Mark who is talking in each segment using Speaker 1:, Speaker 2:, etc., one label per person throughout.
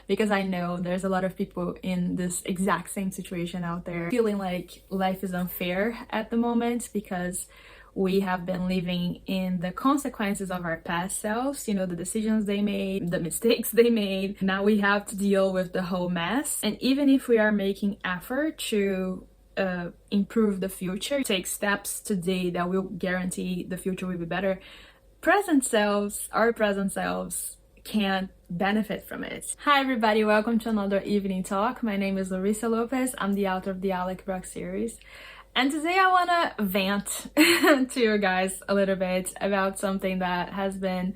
Speaker 1: because I know there's a lot of people in this exact same situation out there, feeling like life is unfair at the moment because we have been living in the consequences of our past selves, the decisions they made, the mistakes they made. Now we have to deal with the whole mess. And even if we are making effort to improve the future, take steps today that will guarantee the future will be better, our present selves can't benefit from it. Hi everybody, welcome to another evening talk. My name is Larissa Lopez. I'm the author of the Alec Brock series. And today I want to vent to you guys a little bit about something that has been,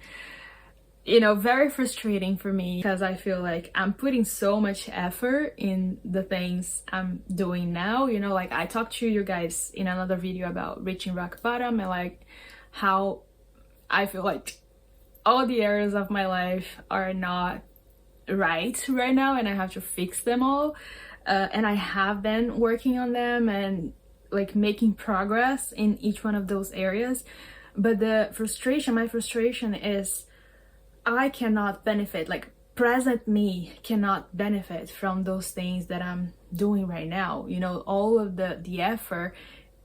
Speaker 1: very frustrating for me, because I feel like I'm putting so much effort in the things I'm doing now. Like I talked to you guys in another video about reaching rock bottom and like how I feel like all the areas of my life are not right now and I have to fix them all. And I have been working on them and like making progress in each one of those areas. But my frustration is I cannot benefit, like present me cannot benefit from those things that I'm doing right now. All of the effort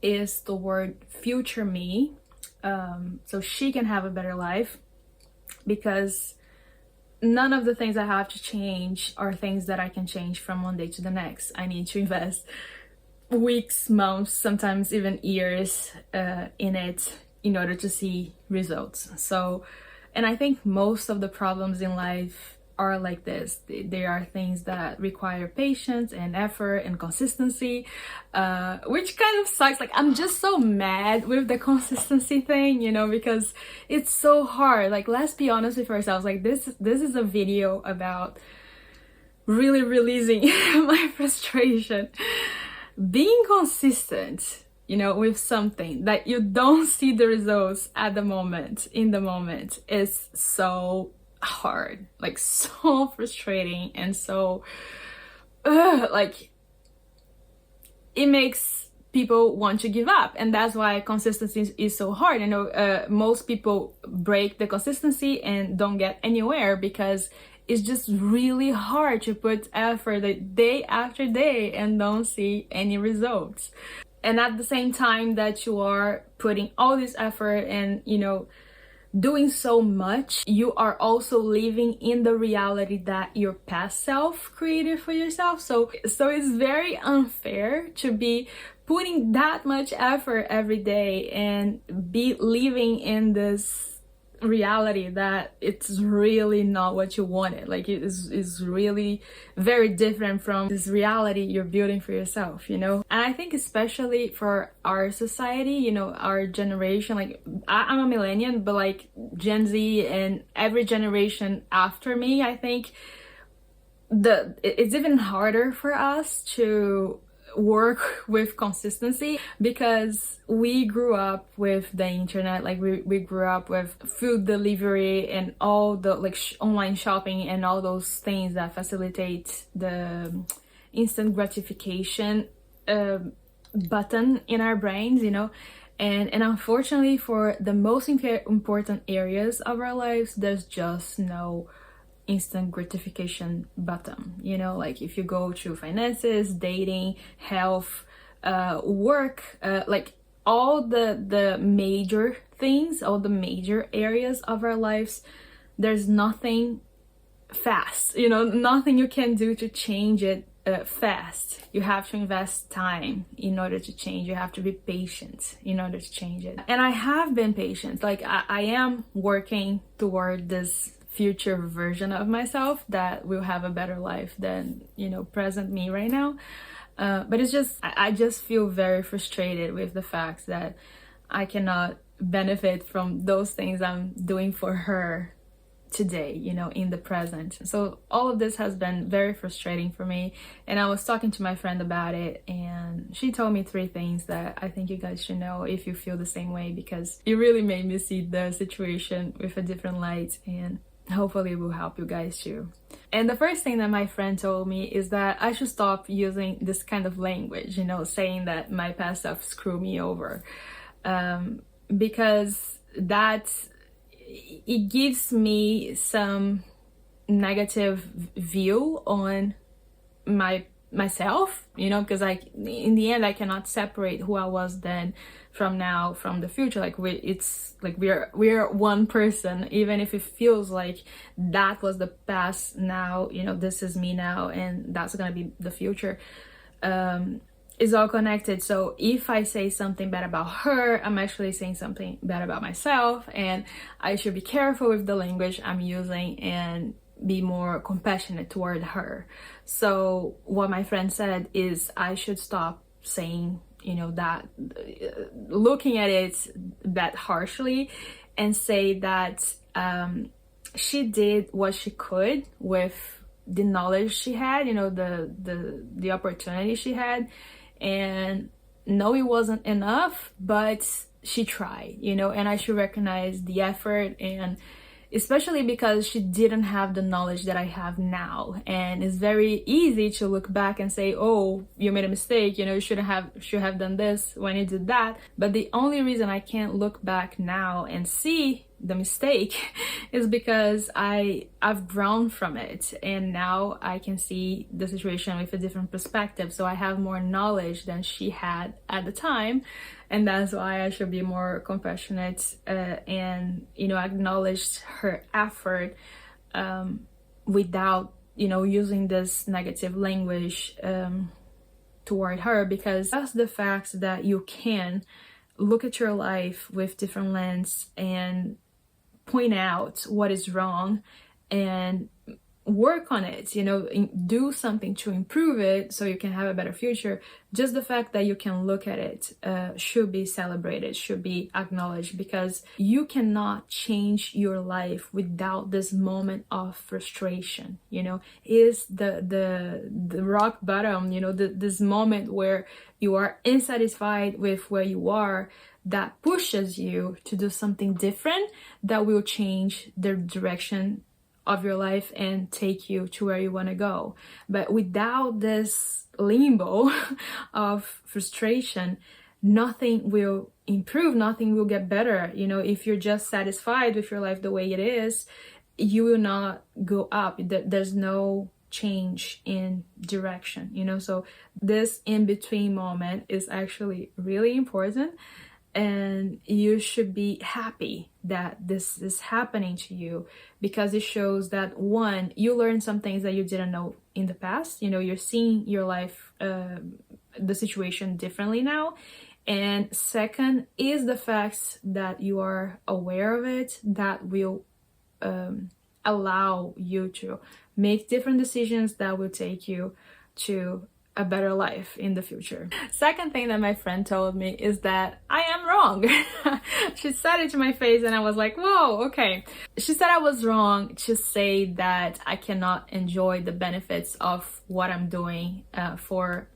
Speaker 1: is toward future me, so she can have a better life, because none of the things I have to change are things that I can change from one day to the next. I need to invest weeks, months, sometimes even years in it in order to see results. And I think most of the problems in life are like this. They are things that require patience and effort and consistency, which kind of sucks. Like I'm just so mad with the consistency thing, because it's so hard. Like let's be honest with ourselves. Like this is a video about really releasing my frustration. Being consistent, with something that you don't see the results in the moment is so hard, like so frustrating, and so like it makes people want to give up. And that's why consistency is so hard. Most people break the consistency and don't get anywhere because it's just really hard to put effort day after day and don't see any results. And at the same time that you are putting all this effort and, doing so much, you are also living in the reality that your past self created for yourself. So it's very unfair to be putting that much effort every day and be living in this reality that it's really not what you wanted. Like it is really very different from this reality you're building for yourself, And I think especially for our society, our generation, like I'm a millennial, but like Gen Z and every generation after me, I think it's even harder for us to work with consistency, because we grew up with the internet. Like we grew up with food delivery and all the like online shopping and all those things that facilitate the instant gratification button in our brains, and unfortunately for the most important areas of our lives, there's just no instant gratification button. Like if you go to finances, dating, health, work, like all the major things, all the major areas of our lives, there's nothing fast, nothing you can do to change it fast. You have to invest time in order to change. You have to be patient in order to change it. And I have been patient. Like I am working toward this future version of myself that will have a better life than present me right now, but it's just I just feel very frustrated with the fact that I cannot benefit from those things I'm doing for her today, in the present. So all of this has been very frustrating for me, and I was talking to my friend about it, and she told me 3 things that I think you guys should know if you feel the same way, because it really made me see the situation with a different light, and hopefully it will help you guys too. And the first thing that my friend told me is that I should stop using this kind of language, saying that my past self screwed me over, because it gives me some negative view on myself, you know, because like in the end I cannot separate who I was then from now, from the future. Like we're one person, even if it feels like that was the past. Now, you know, this is me now, and that's gonna be the future. Is all connected. So if I say something bad about her, I'm actually saying something bad about myself, and I should be careful with the language I'm using and be more compassionate toward her. So what my friend said is I should stop saying, you know, that, looking at it that harshly, and say that she did what she could with the knowledge she had, you know, the opportunity she had, and no, it wasn't enough, but she tried, you know, and I should recognize the effort, and especially because she didn't have the knowledge that I have now. And it's very easy to look back and say, oh, you made a mistake, you know, you should have done this when you did that. But the only reason I can't look back now and see the mistake is because I've grown from it, and now I can see the situation with a different perspective. So I have more knowledge than she had at the time, and that's why I should be more compassionate, and, you know, acknowledge her effort, without, you know, using this negative language toward her, because that's the fact that you can look at your life with different lens and point out what is wrong and work on it, you know, do something to improve it so you can have a better future. Just the fact that you can look at it should be celebrated, should be acknowledged, because you cannot change your life without this moment of frustration, you know, is the rock bottom, you know, this moment where you are unsatisfied with where you are, that pushes you to do something different that will change the direction of your life and take you to where you want to go. But without this limbo of frustration, nothing will improve, nothing will get better. You know, if you're just satisfied with your life the way it is, you will not go up. There's no change in direction, you know. So this in-between moment is actually really important, and you should be happy that this is happening to you, because it shows that, one, you learned some things that you didn't know in the past. You know, you're seeing your life, the situation differently now. And second is the fact that you are aware of it, that will allow you to make different decisions that will take you to a better life in the future. Second thing that my friend told me is that I am wrong. She said it to my face, and I was like, whoa, okay. She said I was wrong to say that I cannot enjoy the benefits of what I'm doing to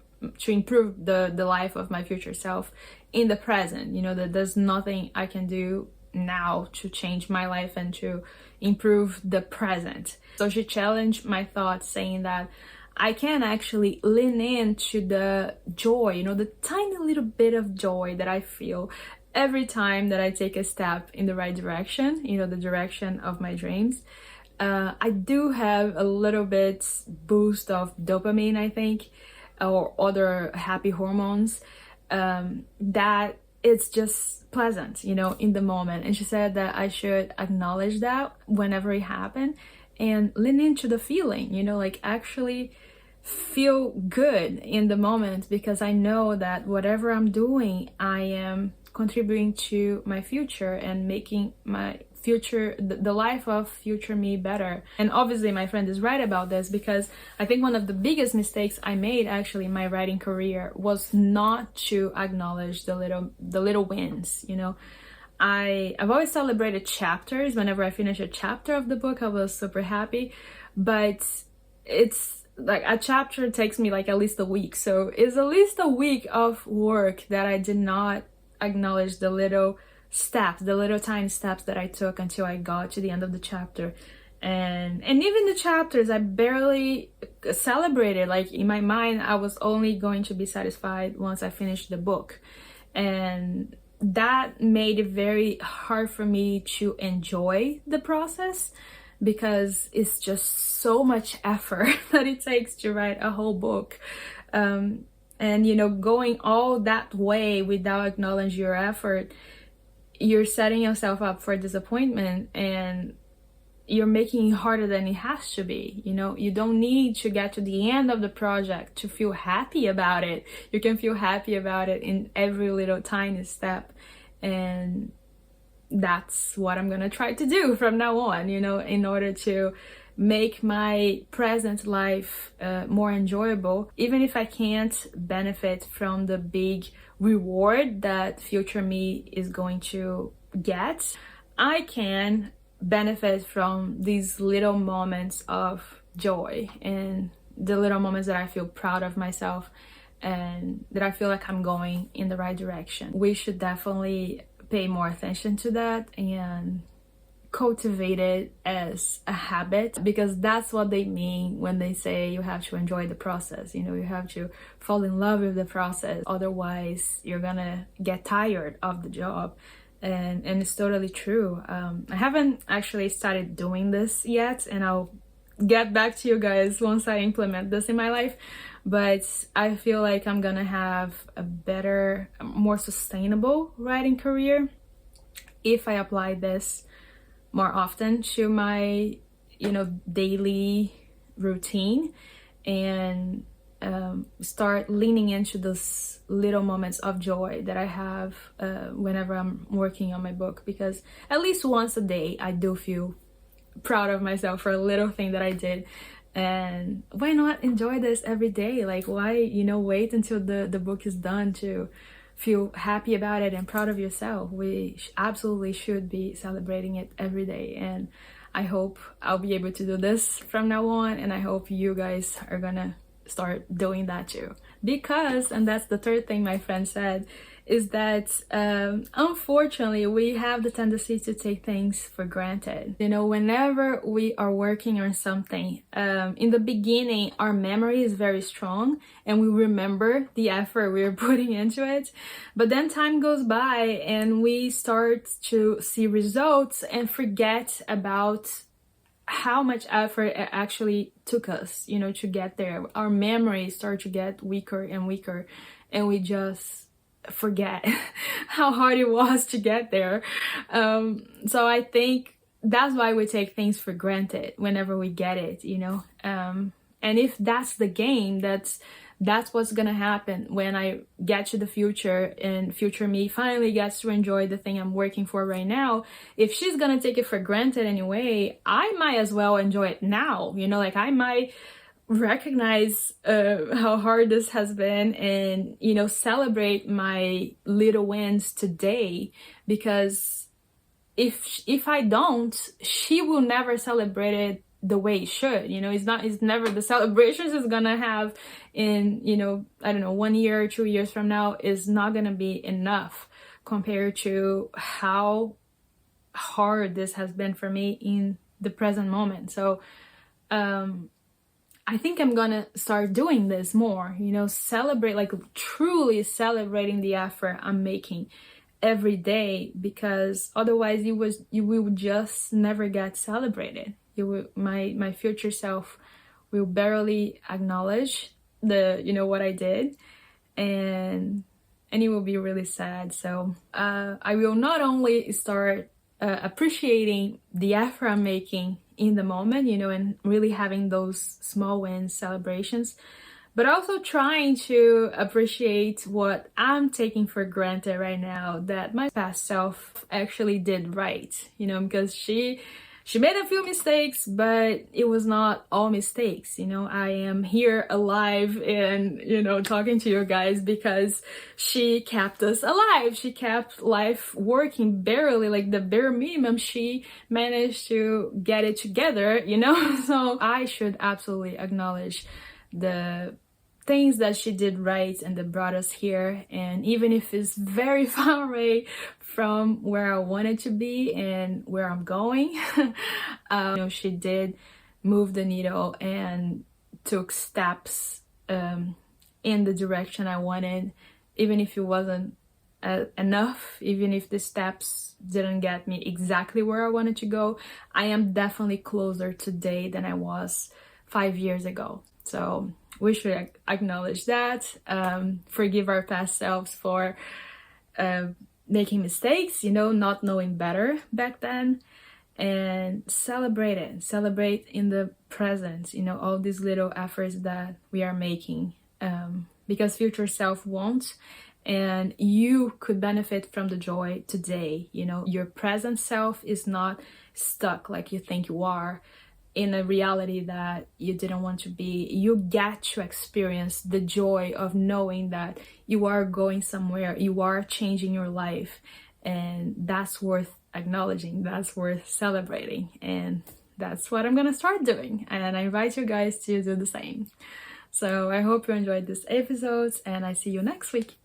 Speaker 1: improve the life of my future self in the present. You know, that there's nothing I can do now to change my life and to improve the present. So she challenged my thoughts, saying that I can actually lean into the joy, you know, the tiny little bit of joy that I feel every time that I take a step in the right direction, you know, the direction of my dreams. I do have a little bit boost of dopamine, I think, or other happy hormones, that it's just pleasant, you know, in the moment. And she said that I should acknowledge that whenever it happened and lean into the feeling, you know, like actually feel good in the moment, because I know that whatever I'm doing, I am contributing to my future and making my future, the life of future me, better. And obviously my friend is right about this, because I think one of the biggest mistakes I made actually in my writing career was not to acknowledge the little wins, you know. I've always celebrated chapters. Whenever I finish a chapter of the book, I was super happy, but it's like a chapter takes me like at least a week. So it's at least a week of work that I did not acknowledge the little steps, the little tiny steps that I took until I got to the end of the chapter. And even the chapters, I barely celebrated. Like in my mind, I was only going to be satisfied once I finished the book. And that made it very hard for me to enjoy the process, because it's just so much effort that it takes to write a whole book. And you know, going all that way without acknowledging your effort, you're setting yourself up for disappointment, and you're making it harder than it has to be. You know, you don't need to get to the end of the project to feel happy about it. You can feel happy about it in every little tiny step. And that's what I'm gonna try to do from now on, you know, in order to make my present life more enjoyable. Even if I can't benefit from the big reward that future me is going to get, I can benefit from these little moments of joy and the little moments that I feel proud of myself and that I feel like I'm going in the right direction. We should definitely pay more attention to that and cultivate it as a habit, because that's what they mean when they say you have to enjoy the process. You know, you have to fall in love with the process, otherwise you're gonna get tired of the job. And it's totally true. I haven't actually started doing this yet, and I'll get back to you guys once I implement this in my life. But I feel like I'm gonna have a better, more sustainable writing career if I apply this more often to my, you know, daily routine, and start leaning into those little moments of joy that I have whenever I'm working on my book. Because at least once a day I do feel proud of myself for a little thing that I did. And why not enjoy this every day? Like, why, you know, wait until the book is done to feel happy about it and proud of yourself? We absolutely should be celebrating it every day. And I hope I'll be able to do this from now on, and I hope you guys are gonna start doing that too. Because, and that's the third thing my friend said, is that unfortunately we have the tendency to take things for granted. You know, whenever we are working on something, in the beginning our memory is very strong and we remember the effort we're putting into it. But then time goes by and we start to see results and forget about how much effort it actually took us, you know, to get there. Our memories start to get weaker and weaker, and we just forget how hard it was to get there. So I think that's why we take things for granted whenever we get it, you know. And if that's the game, that's what's gonna happen when I get to the future and future me finally gets to enjoy the thing I'm working for right now. If she's gonna take it for granted anyway, I might as well enjoy it now, you know. Like, I might recognize how hard this has been, and, you know, celebrate my little wins today. Because if I don't, she will never celebrate it the way it should. You know, it's never the celebrations it's gonna have in, you know, I don't know, 1 year or 2 years from now is not gonna be enough compared to how hard this has been for me in the present moment. So I think I'm gonna start doing this more, you know, celebrate, like truly celebrating the effort I'm making every day, because otherwise you will just never get celebrated. My future self will barely acknowledge what I did, and it will be really sad. So I will not only start appreciating the effort I'm making in the moment, you know, and really having those small wins celebrations, but also trying to appreciate what I'm taking for granted right now that my past self actually did right, you know, because she made a few mistakes, but it was not all mistakes. You know, I am here alive and, you know, talking to you guys because she kept us alive. She kept life working barely, like the bare minimum. She managed to get it together, you know? So I should absolutely acknowledge the things that she did right and that brought us here. And even if it's very far away from where I wanted to be and where I'm going, you know, she did move the needle and took steps in the direction I wanted, even if it wasn't enough, even if the steps didn't get me exactly where I wanted to go. I am definitely closer today than I was 5 years ago. So we should acknowledge that, forgive our past selves for making mistakes, not knowing better back then, and celebrate it. Celebrate in the present, all these little efforts that we are making, because future self won't, and you could benefit from the joy today. Your present self is not stuck like you think you are in a reality that you didn't want to be. You get to experience the joy of knowing that you are going somewhere, you are changing your life, and that's worth acknowledging, that's worth celebrating, and that's what I'm gonna start doing, and I invite you guys to do the same. So I hope you enjoyed this episode, and I see you next week.